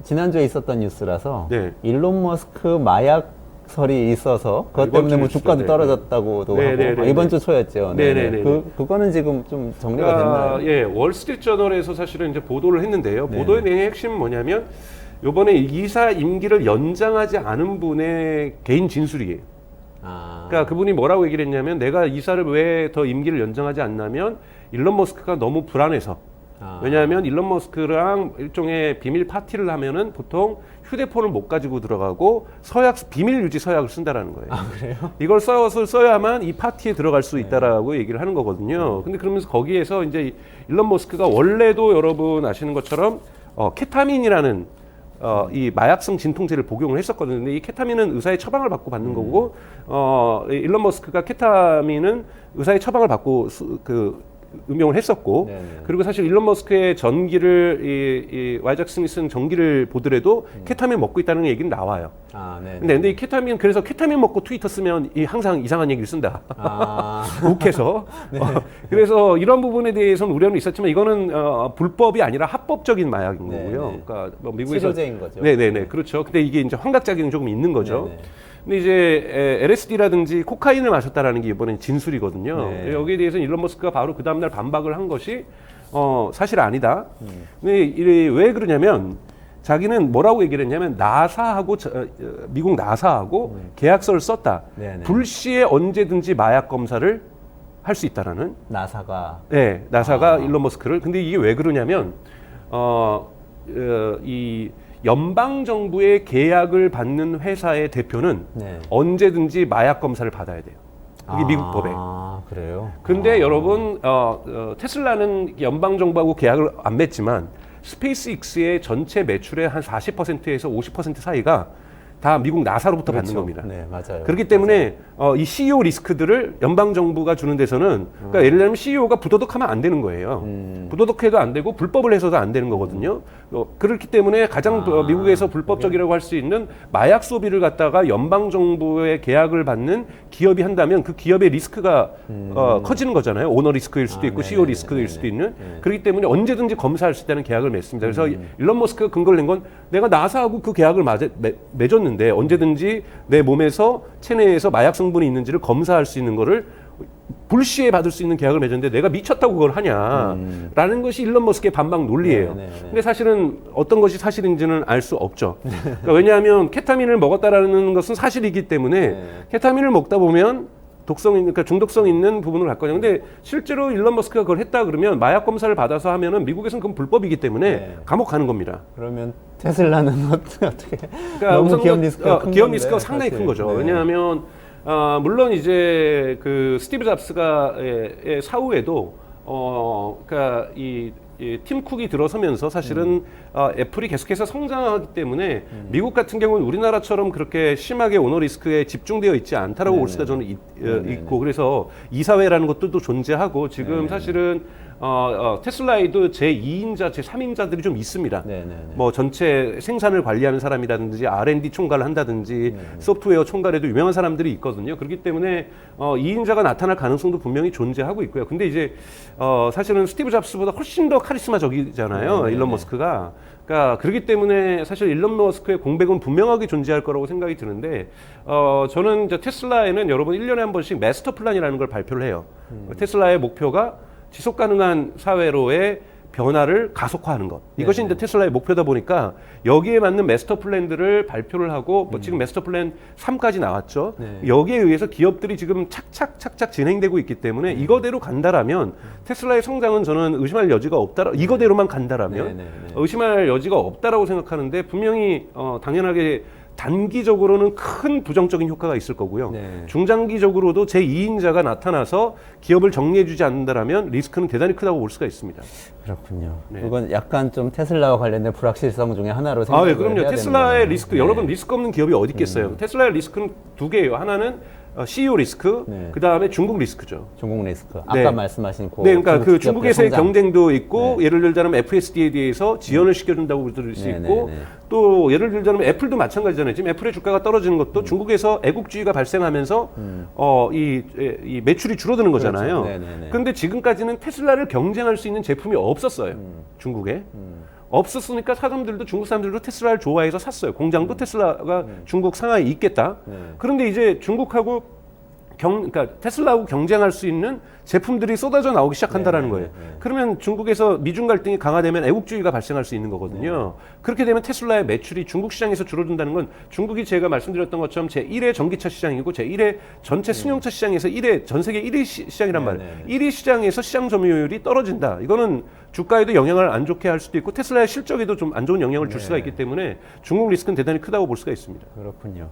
지난주에 있었던 뉴스라서 네. 일론 머스크 마약설이 있어서 그것 이번 때문에 주 뭐 뉴스죠. 주가도 네. 떨어졌다고도 네, 하고 네, 네, 이번 네. 주 초였죠. 네, 네, 네, 네. 그거는 지금 좀 정리가 됐나요? 예, 월스트리트저널에서 사실은 이제 보도를 했는데요. 네. 보도의 내용의 핵심은 뭐냐면 이번에 이사 임기를 연장하지 않은 분의 개인 진술이에요. 아, 그러니까 그분이 뭐라고 얘기를 했냐면 내가 이사를 왜 더 임기를 연장하지 않냐면 일론 머스크가 너무 불안해서. 왜냐하면 일론 머스크랑 일종의 비밀 파티를 하면은 보통 휴대폰을 못 가지고 들어가고 비밀 유지 서약을 쓴다라는 거예요. 아, 그래요? 이걸 써야만 이 파티에 들어갈 수 있다라고 얘기를 하는 거거든요. 근데 그러면서 거기에서 이제 일론 머스크가 원래도 여러분 아시는 것처럼 케타민이라는 이 마약성 진통제를 복용을 했었거든요. 근데 이 케타민은 의사의 처방을 받고 받는 거고, 일론 머스크가 케타민은 의사의 처방을 받고 음용을 했었고, 네네. 그리고 사실 일론 머스크의 전기를 이 와이작 스미스는 전기를 보더라도 케타민 먹고 있다는 얘기는 나와요. 아, 네. 근데 이 케타민, 그래서 케타민 먹고 트위터 쓰면 항상 이상한 얘기를 쓴다. 아, 욱해서. 그래서 이런 부분에 대해서는 우려는 있었지만 이거는 불법이 아니라 합법적인 마약인 네, 거고요. 네. 그러니까 뭐 미국에서 치료제인 거죠. 네네네, 그렇죠. 근데 이게 이제 환각작용이 조금 있는 거죠. 네네. 근데 이제 LSD라든지 코카인을 마셨다라는 게 이번엔 진술이거든요. 네. 여기에 대해서는 일론 머스크가 바로 그 다음날 반박을 한 것이 사실 아니다. 근데 왜 그러냐면 자기는 뭐라고 얘기를 했냐면 나사하고 미국 나사하고 계약서를 썼다. 네네. 불시에 언제든지 마약 검사를 할 수 있다라는. 나사가 네, 나사가 일론 머스크를. 근데 이게 왜 그러냐면 이 연방 정부의 계약을 받는 회사의 대표는 네. 언제든지 마약 검사를 받아야 돼요. 그게 미국 법에. 아, 그래요? 근데 여러분 테슬라는 연방 정부하고 계약을 안 맺지만 스페이스X의 전체 매출의 한 40%에서 50% 사이가 다 미국 나사로부터 그렇죠. 받는 겁니다. 네, 맞아요. 그렇기 때문에 이 CEO 리스크들을 연방 정부가 주는 데서는 그러니까 예를 들면 CEO가 부도덕하면 안 되는 거예요. 부도덕해도 안 되고 불법을 해서도 안 되는 거거든요. 그렇기 때문에 가장 미국에서 불법적이라고 할 수 있는 마약 소비를 갖다가 연방 정부의 계약을 받는 기업이 한다면 그 기업의 리스크가 커지는 거잖아요. 오너 리스크일 수도 있고 CEO 리스크일 수도 있는. 그렇기 때문에 언제든지 검사할 수 있다는 계약을 맺습니다. 그래서 일론 머스크가 근거를 낸 건 내가 나사하고 그 계약을 맺었는데 언제든지 내 몸에서 체내에서 마약 성분이 있는지를 검사할 수 있는 거를 불시에 받을 수 있는 계약을 맺었는데 내가 미쳤다고 그걸 하냐라는 것이 일론 머스크의 반박 논리예요. 근데 사실은 어떤 것이 사실인지는 알 수 없죠. 그러니까 왜냐하면 케타민을 먹었다라는 것은 사실이기 때문에 케타민을 먹다 보면 그러니까 중독성 있는 부분을 갖거든요. 근데 실제로 일론 머스크가 그걸 했다 그러면 마약 검사를 받아서 하면은 미국에서는 그건 불법이기 때문에 감옥 가는 겁니다. 그러면 테슬라는 어떻게? 그러니까 너무 기업 리스크가 큰 기업 건데, 리스크가 상당히 사실. 큰 거죠. 네. 왜냐하면 물론 이제 그 스티브 잡스가의 사후에도 그러니까 이 팀 쿡이 들어서면서 사실은 애플이 계속해서 성장하기 때문에 미국 같은 경우는 우리나라처럼 그렇게 심하게 오너 리스크에 집중되어 있지 않다라고 볼 수가 저는 있고 그래서 이사회라는 것들도 존재하고 지금 사실은 테슬라에도 제2인자, 제3인자들이 좀 있습니다. 뭐 전체 생산을 관리하는 사람이라든지 R&D 총괄을 한다든지 소프트웨어 총괄에도 유명한 사람들이 있거든요. 그렇기 때문에 2인자가 나타날 가능성도 분명히 존재하고 있고요. 근데 이제 사실은 스티브 잡스보다 훨씬 더 카리스마적이잖아요. 일론 머스크가. 그러니까 그렇기 때문에 사실 일론 머스크의 공백은 분명하게 존재할 거라고 생각이 드는데 저는 이제 테슬라에는 여러분 1년에 한 번씩 마스터 플랜이라는 걸 발표를 해요. 테슬라의 목표가 지속 가능한 사회로의 변화를 가속화하는 것. 이것이 이제 테슬라의 목표다 보니까 여기에 맞는 마스터 플랜들을 발표를 하고 뭐 지금 마스터 플랜 3까지 나왔죠. 여기에 의해서 기업들이 지금 착착 진행되고 있기 때문에 이거대로 간다라면 테슬라의 성장은 저는 의심할 여지가 없다. 이거대로만 간다라면 의심할 여지가 없다라고 생각하는데 분명히 당연하게 단기적으로는 큰 부정적인 효과가 있을 거고요. 중장기적으로도 제2인자가 나타나서 기업을 정리해주지 않는다라면 리스크는 대단히 크다고 볼 수가 있습니다. 그렇군요. 그건 약간 좀 테슬라와 관련된 불확실성 중에 하나로 생각을 해야 그럼요. 되는 테슬라의 거네요. 리스크, 여러분 리스크 없는 기업이 어디 있겠어요? 테슬라의 리스크는 두 개예요. 하나는 CEO 리스크, 그 다음에 중국 리스크죠. 중국 리스크. 아까 말씀하신 그러니까 그 중국 중국에서의 성장. 경쟁도 있고 예를 들자면 FSD에 대해서 지연을 시켜준다고 들을 수 있고 또 예를 들자면 애플도 마찬가지잖아요. 지금 애플의 주가가 떨어지는 것도 중국에서 애국주의가 발생하면서 이 매출이 줄어드는 거잖아요. 그렇죠. 네네네. 그런데 지금까지는 테슬라를 경쟁할 수 있는 제품이 없었어요. 중국에. 없었으니까 사람들도 중국 사람들도 테슬라를 좋아해서 샀어요. 공장도 테슬라가 중국 상하이에 있겠다. 네. 그런데 이제 중국하고 그러니까 테슬라하고 경쟁할 수 있는 제품들이 쏟아져 나오기 시작한다라는 거예요. 그러면 중국에서 미중 갈등이 강화되면 애국주의가 발생할 수 있는 거거든요. 그렇게 되면 테슬라의 매출이 중국 시장에서 줄어든다는 건 중국이 제가 말씀드렸던 것처럼 제1의 전기차 시장이고 제1의 전체 승용차 시장에서 1의 전 세계 1위 시장이란 말이에요. 1위 시장에서 시장 점유율이 떨어진다. 이거는 주가에도 영향을 안 좋게 할 수도 있고 테슬라의 실적에도 좀 안 좋은 영향을 줄 수가 있기 때문에 중국 리스크는 대단히 크다고 볼 수가 있습니다. 그렇군요.